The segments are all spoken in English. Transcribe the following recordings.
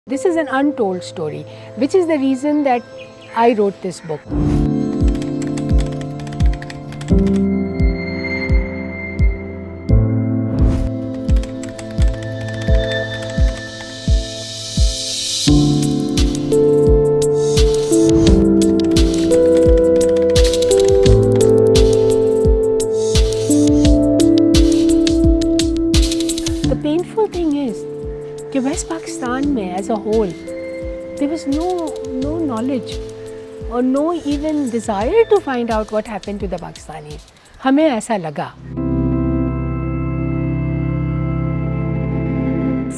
This is an untold story, which is the reason that I wrote this book. The painful thing is कि West Pakistan में as a whole there was no knowledge or no even desire to find out what happened to the Pakistanis. हमें ऐसा लगा.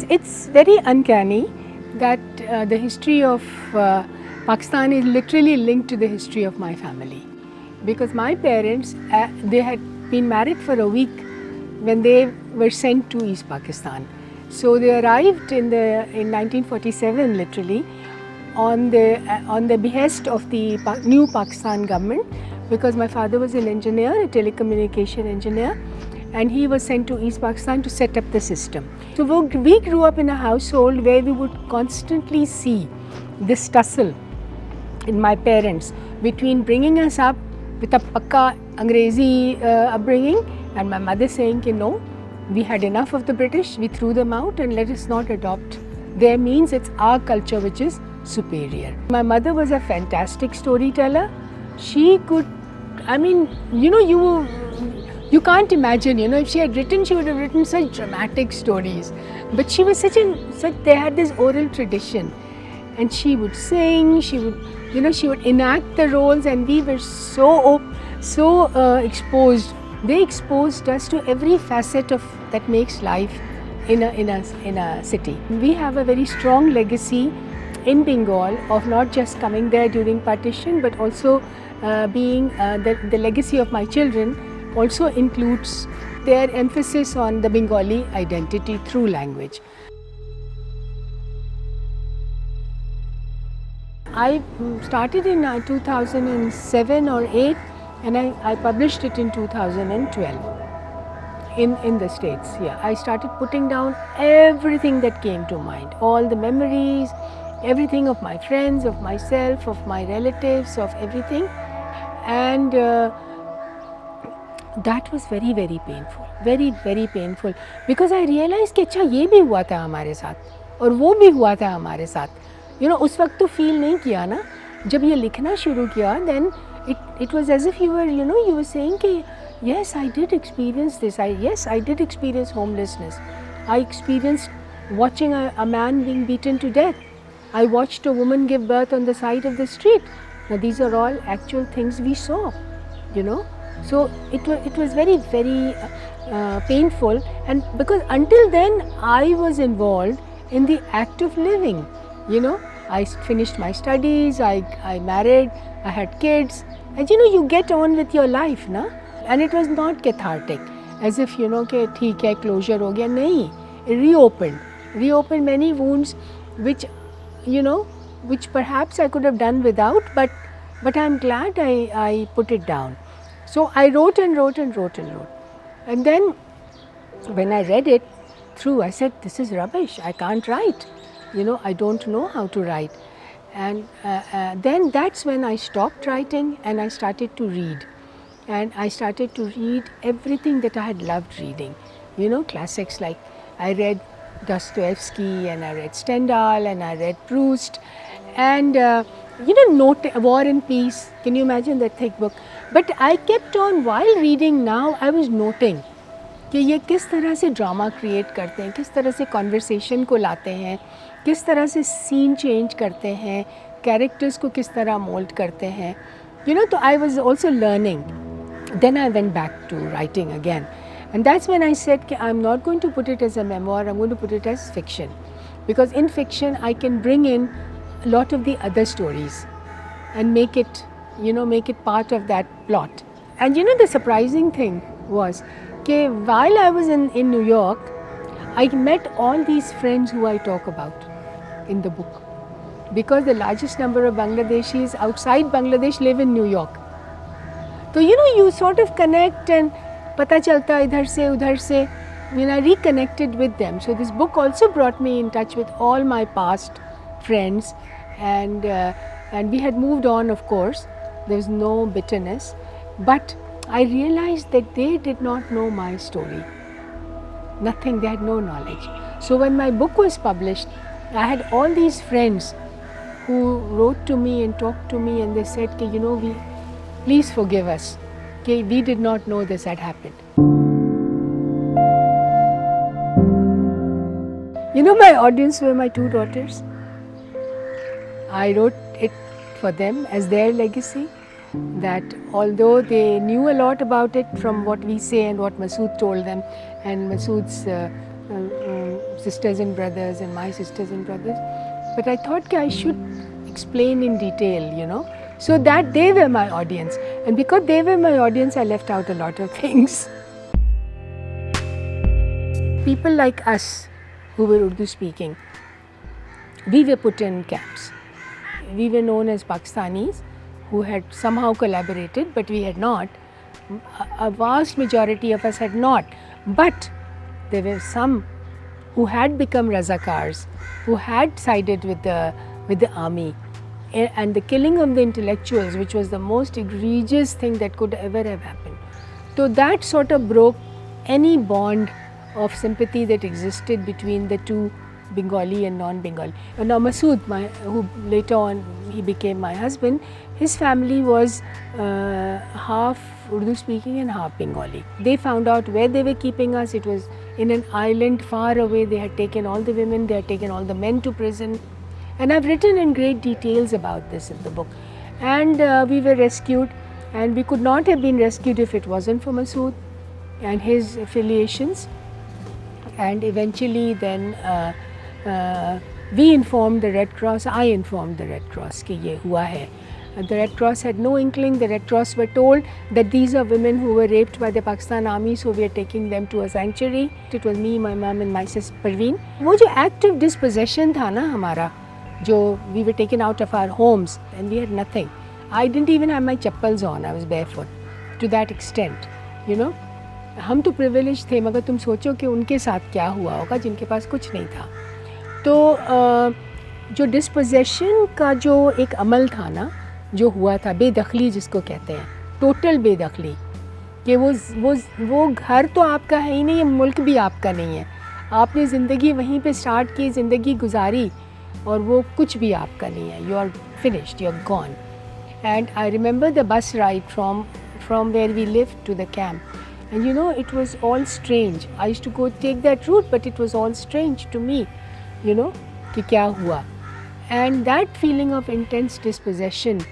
It's very uncanny that the history of Pakistan is literally linked to the history of my family, because my parents they had been married for a week when they were sent to East Pakistan. So they arrived in 1947 literally on the behest of the new Pakistan government, because my father was an engineer, a telecommunication engineer, and he was sent to East Pakistan to set up the system. So we grew up in a household where we would constantly see this tussle in my parents between bringing us up with a pakka Angrezi upbringing and my mother saying कि no, we had enough of the British, we threw them out and let us not adopt their means, it's our culture which is superior. My mother was a fantastic storyteller. She could, I mean, you can't imagine, if she had written, she would have written such dramatic stories. But she was they had this oral tradition, and she would sing, she would enact the roles, and we were so exposed. They exposed us to every facet of that makes life in a city. We have a very strong legacy in Bengal of not just coming there during partition, but also being the legacy of my children also includes their emphasis on the Bengali identity through language. I started in 2007 or 8 and I published it in 2012 in the States. Yeah, I started putting down everything that came to mind, all the memories, everything of my friends, of myself, of my relatives, of everything, and that was very, very painful, very, very painful, because I realized कि अच्छा ये भी हुआ था हमारे साथ और वो भी हुआ था हमारे साथ. उस वक्त तो फील नहीं किया ना. जब ये लिखना शुरू किया, then it was as if you were saying कि yes, I did experience this. Yes, I did experience homelessness. I experienced watching a man being beaten to death. I watched a woman give birth on the side of the street. Now these are all actual things we saw, So it was very, very painful, and because until then I was involved in the act of living. I finished my studies, I married, I had kids, and you get on with your life, na? And it was not cathartic, as if कि ठीक है, closure हो गया. नहीं, it reopened many wounds which perhaps I could have done without, but I'm glad I put it down. So I wrote and wrote and wrote and wrote, and then when I read it through, I said, this is rubbish, I can't write, I don't know how to write. And then that's when I stopped writing and I started to read. And I started to read everything that I had loved reading, classics like I read Dostoevsky and I read Stendhal and I read Proust and War and Peace. Can you imagine that thick book? But I kept on, while reading now, I was noting कि ये किस तरह से drama create करते हैं, किस तरह से कॉन्वर्सेशन को लाते हैं, किस तरह से सीन चेंज करते हैं, कैरेक्टर्स को किस तरह मोल्ड करते हैं. तो I was also learning. Then I went back to writing again. And that's when I said कि I'm not going to put it as a memoir, I'm going to put it as fiction. Because in fiction I can bring in a lot of the other stories and make it part of that plot. And the surprising thing was that while I was in New York, I met all these friends who I talk about in the book. Because the largest number of Bangladeshis outside Bangladesh live in New York. So you sort of connect and pata chalta idhar se udhar se, I reconnected with them. So this book also brought me in touch with all my past friends, and we had moved on, of course. There was no bitterness, but I realized that they did not know my story. Nothing, they had no knowledge. So when my book was published, I had all these friends who wrote to me and talked to me, and they said, please forgive us. We did not know this had happened. My audience were my 2 daughters. I wrote it for them as their legacy, that although they knew a lot about it from what we say and what Masood told them, and Masood's sisters and brothers and my sisters and brothers, but I thought I should explain in detail, so that they were my audience. And because they were my audience, I left out a lot of things. People like us who were Urdu speaking, we were put in camps. We were known as Pakistanis, who had somehow collaborated, but we had not. A vast majority of us had not. But there were some who had become Razakars, who had sided with the army. And the killing of the intellectuals, which was the most egregious thing that could ever have happened. So that sort of broke any bond of sympathy that existed between the two, Bengali and non-Bengali. And now Masood, who later on he became my husband, his family was half Urdu speaking and half Bengali. They found out where they were keeping us. It was in an island far away. They had taken all the women, they had taken all the men to prison. And I've written in great details about this in the book. And we were rescued, and we could not have been rescued if it wasn't for Masood and his affiliations. And eventually then we informed the Red Cross, I informed the Red Cross कि ये हुआ है. The Red Cross had no inkling. The Red Cross were told that these are women who were raped by the Pakistan army, so we are taking them to a sanctuary. It was me, my mom and my sister Parveen. वो जो active dispossession था ना हमारा, जो we were taken out of our homes and we had nothing. I didn't even have my chappals on. I was barefoot to that extent, हम तो privileged थे, मगर तुम सोचो कि उनके साथ क्या हुआ होगा जिनके पास कुछ नहीं था. तो जो डिस्पोजेशन का जो एक अमल था ना, जो हुआ था, बेदखली जिसको कहते हैं, टोटल बेदखली, कि वो घर तो आपका है ही नहीं, मुल्क भी आपका नहीं है, आपने ज़िंदगी वहीं पे स्टार्ट की, ज़िंदगी गुजारी, और वो कुछ भी आपका नहीं है. You are finished, you are gone. And I remember the bus ride from where we live to the camp. And it was all strange. I used to go take that route, but it was all strange to me, कि क्या हुआ. And that feeling of intense dispossession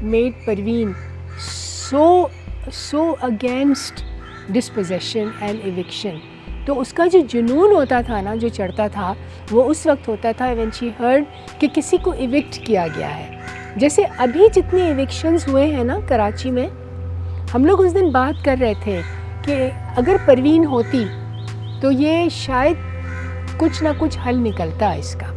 made Parveen so against dispossession and eviction. तो उसका जो जुनून होता था ना, जो चढ़ता था, वो उस वक्त होता था when she heard कि किसी को evict किया गया है. जैसे अभी जितने evictions हुए हैं ना कराची में, हम लोग उस दिन बात कर रहे थे कि अगर परवीन होती तो ये शायद कुछ ना कुछ हल निकलता इसका.